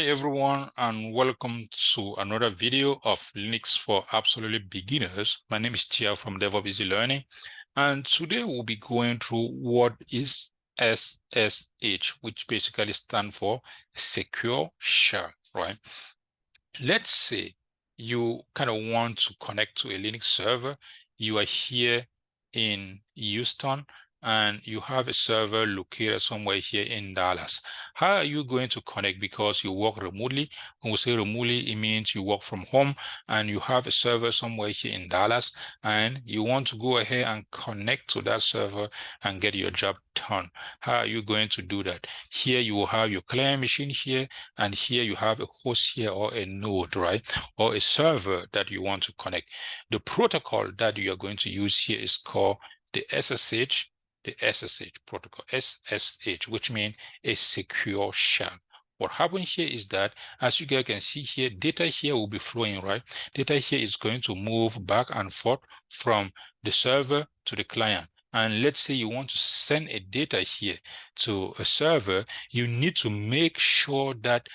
Hi everyone, and welcome to another video of Linux for absolutely beginners. My name is Tia from DevOps Easy Learning, and today we'll be going through what is SSH, which basically stands for Secure Shell, right? Let's say you kind of want to connect to a Linux server. You are here in Houston, and you have a server located somewhere here in Dallas. How are you going to connect? Because you work remotely. When we say remotely, it means you work from home and you have a server somewhere here in Dallas, and you want to go ahead and connect to that server and get your job done. How are you going to do that? Here you will have your client machine here, and here you have a host here or a node, right? Or a server that you want to connect. The protocol that you are going to use here is called the SSH protocol, SSH, which means a secure shell. What happens here is that, as you guys can see here, data here will be flowing, right? Data here is going to move back and forth from the server to the client. And let's say you want to send a data here to a server, you need to make sure that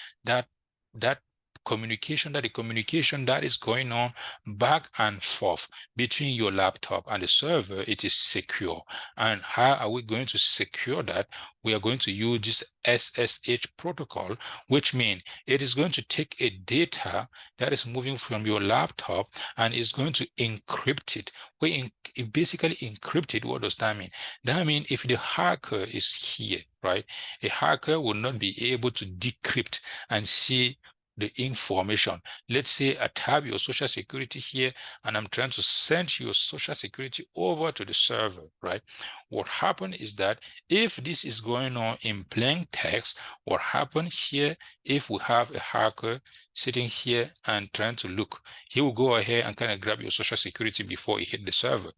the communication that is going on back and forth between your laptop and the server, it is secure. And how are we going to secure that? We are going to use this SSH protocol, which means it is going to take a data that is moving from your laptop and is going to encrypt it. It basically encrypted. What does that mean? That means if the hacker is here, right, a hacker will not be able to decrypt and see the information. Let's say I tab your social security here, and I'm trying to send your social security over to the server, right? What happened is that if this is going on in plain text, what happened here, if we have a hacker sitting here and trying to look, he will go ahead and kind of grab your social security before he hit the server,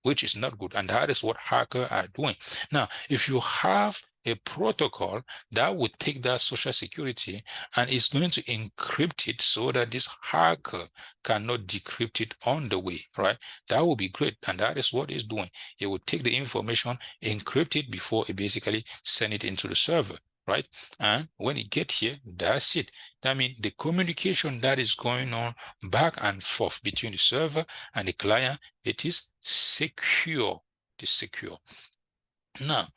which is not good. And that is what hackers are doing. Now, if you have a protocol that would take that social security and is going to encrypt it so that this hacker cannot decrypt it on the way, right? That would be great. And that is what it's doing. It will take the information, encrypt it before it basically send it into the server, right? And when it get here, that's it. That means the communication that is going on back and forth between the server and the client, it is secure. It is secure. Now,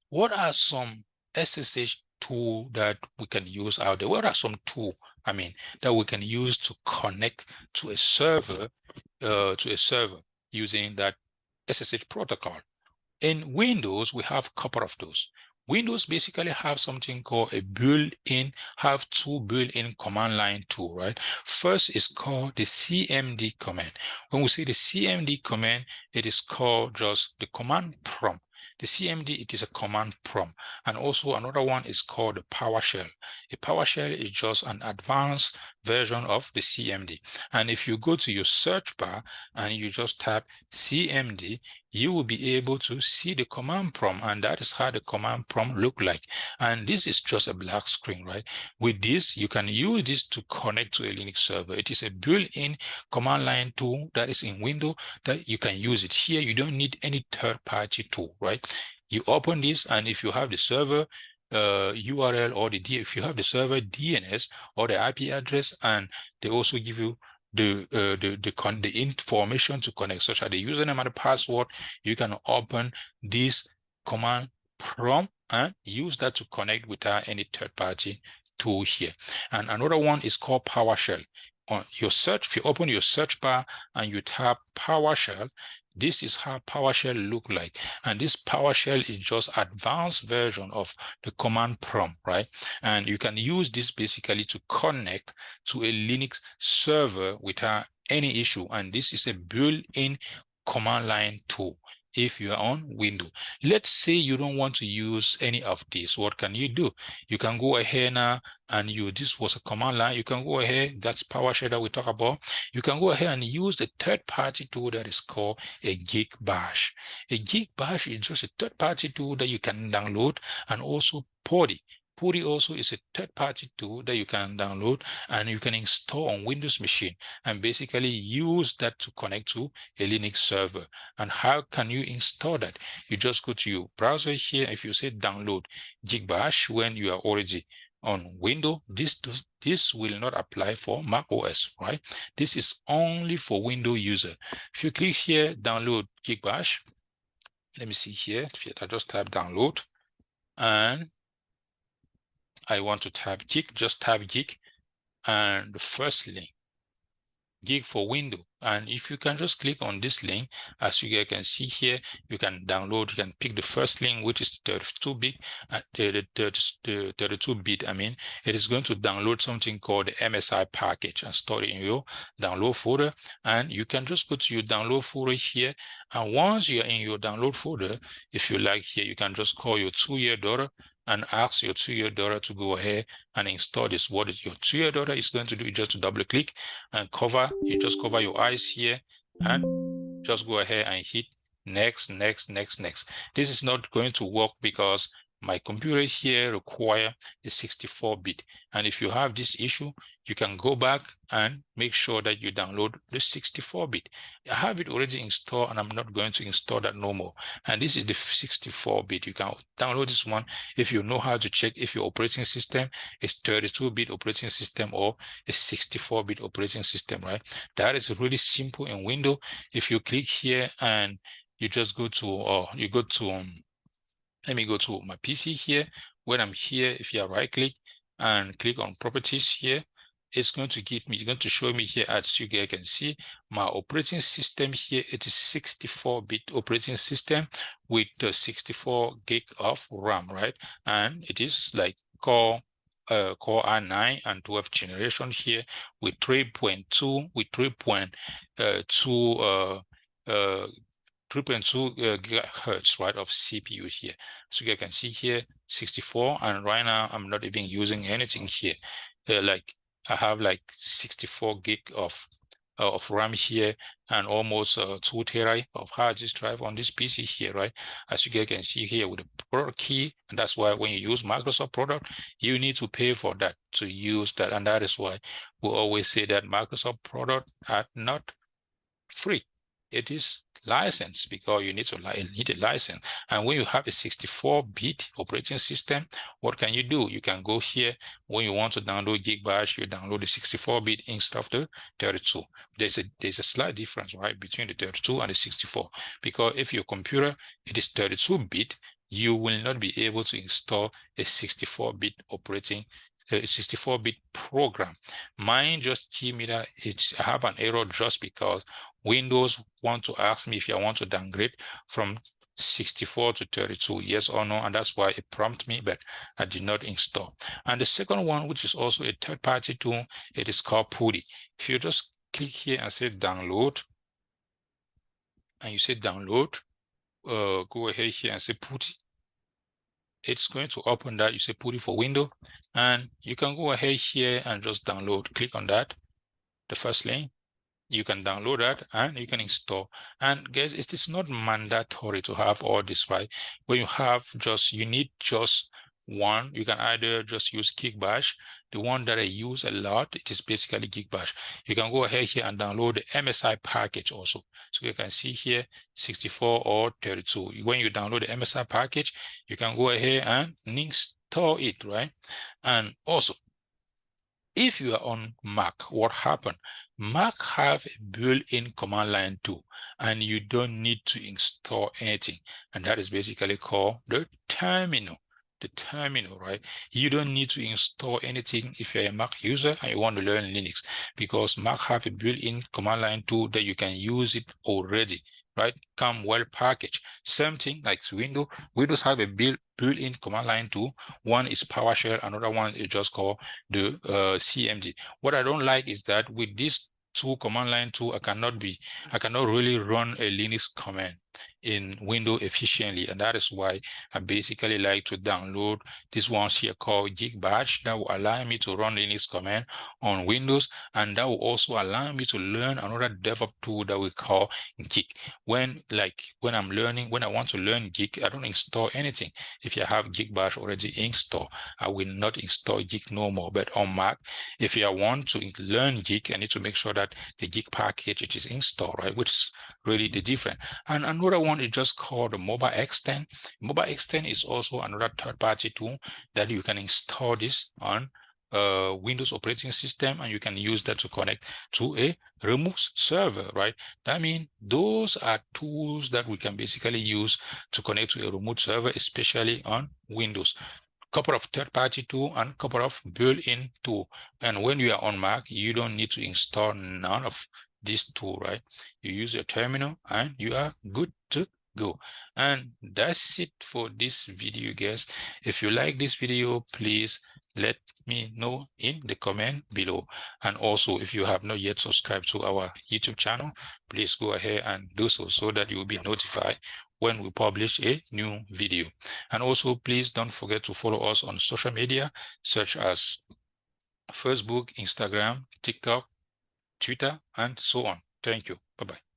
what are some SSH tools that we can use out there? What are some tools, that we can use to connect to a server, using that SSH protocol? In Windows, we have a couple of those. Windows basically have something called have two built-in command line tool, right? First is called the CMD command. When we say the CMD command, it is called just the command prompt. The CMD, it is a command prompt. And also another one is called the PowerShell. A PowerShell is just an advanced version of the CMD. And if you go to your search bar and you just type CMD, you will be able to see the command prompt, and that is how the command prompt look like. And this is just a black screen, right? With this, you can use this to connect to a Linux server. It is a built-in command line tool that is in Windows that you can use it here. You don't need any third-party tool, right? You open this, and if you have the server URL or if you have the server DNS or the IP address, and they also give you the information to connect, such as the username and the password, you can open this command prompt and use that to connect without any third-party tool here. And another one is called PowerShell. On your search, if you open your search bar and you tap PowerShell, this is how PowerShell look like. And this PowerShell is just advanced version of the command prompt, right? And you can use this basically to connect to a Linux server without any issue. And this is a built-in command line tool if you are on Windows. Let's say you don't want to use any of this. What can you do? You can go ahead now and this was a command line. You can go ahead, that's PowerShell that we talk about. You can go ahead and use the third-party tool that is called a Gig Bash. A Gig Bash is just a third-party tool that you can download, and also PuTTY. PuTTY also is a third-party tool that you can download and you can install on Windows machine and basically use that to connect to a Linux server. And how can you install that? You just go to your browser here. If you say download Gig Bash when you are already on Windows. This will not apply for Mac OS, right? This is only for Windows user. If you click here, download Gig Bash. Let me see here. I just type download, and I want to type Gig. Just type Gig, and the first link, Gig for Windows. And if you can just click on this link, as you guys can see here, you can download, you can pick the first link, which is 32-bit, the 32-bit, I mean, it is going to download something called the MSI package and store it in your download folder. And you can just go to your download folder here. And once you're in your download folder, if you like here, you can just call your 2-year daughter and ask your 2-year daughter to go ahead and install this. What is your 2-year daughter is going to do is just to double click and cover. You just cover your eyes here and just go ahead and hit next. This is not going to work because my computer here require a 64-bit. And if you have this issue, you can go back and make sure that you download the 64-bit. I have it already installed and I'm not going to install that no more. And this is the 64-bit. You can download this one if you know how to check if your operating system is 32-bit operating system or a 64-bit operating system, right? That is really simple in Windows. If you click here and you just go to, let me go to my PC here. When I'm here, if you right click and click on properties here, it's going to give me, it's going to show me here, as you guys can see, my operating system here. It is 64-bit operating system with 64 gig of RAM, right? And it is like Core i9 and 12th generation here with 3.2 gigahertz, right, of CPU here. So you can see here 64, and right now I'm not even using anything here. Like I have like 64 gig of RAM here and almost 2 terabyte of hard disk drive on this PC here, right? As you guys can see here with the product key, and that's why when you use Microsoft product, you need to pay for that to use that, and that is why we always say that Microsoft product are not free. It is licensed because you need a license. And when you have a 64-bit operating system, what can you do? You can go here when you want to download Gig Bash, you download the 64-bit instead of the 32. There's a slight difference, right, between the 32 and the 64. Because if your computer it is 32-bit, you will not be able to install a 64-bit operating 64-bit program. Mine just give me that I have an error just because Windows want to ask me if I want to downgrade from 64 to 32, yes or no, and that's why it prompted me, but I did not install. And the second one, which is also a third-party tool, it is called PuTTY. If you just click here and say download, and you say download, go ahead here and say PuTTY. It's going to open that. You say PuTTY for Windows, and you can go ahead here and just download. Click on that, the first link. You can download that and you can install. And guys, it is not mandatory to have all this, right? When you have you need just one. You can either just use Gig Bash. The one that I use a lot, it is basically Gig Bash. You can go ahead here and download the MSI package also. So you can see here 64 or 32. When you download the MSI package, you can go ahead and install it, right? And also, if you are on Mac, what happened? Mac have a built-in command line tool, and you don't need to install anything. And that is basically called the terminal. The terminal, right? You don't need to install anything if you're a Mac user and you want to learn Linux, because Mac have a built-in command line tool that you can use it already, right? Come well packaged. Same thing like Windows. Windows have a built-in command line tool. One is PowerShell, another one is just called the CMD. What I don't like is that with this command line tool, I cannot really run a Linux command in Windows efficiently, and that is why I basically like to download this one here called Gig Bash that will allow me to run Linux command on Windows, and that will also allow me to learn another DevOps tool that we call Gig. When I want to learn Gig, I don't install anything. If you have Gig Bash already installed, I will not install Gig no more. But on Mac, if you want to learn Gig, I need to make sure that the Gig package it is installed, right? Which is really the difference. And Another one is just called the mobile extend. Mobile extend is also another third-party tool that you can install this on Windows operating system, and you can use that to connect to a remote server, right? That means those are tools that we can basically use to connect to a remote server, especially on Windows. Couple of third-party tool and couple of built-in tool. And when you are on Mac, you don't need to install none of this tool, right? You use your terminal and you are good to go. And that's it for this video, guys. If you like this video, please let me know in the comment below. And also, if you have not yet subscribed to our YouTube channel, please go ahead and do so that you will be notified when we publish a new video. And also, please don't forget to follow us on social media such as Facebook, Instagram, TikTok, Twitter, and so on. Thank you. Bye-bye.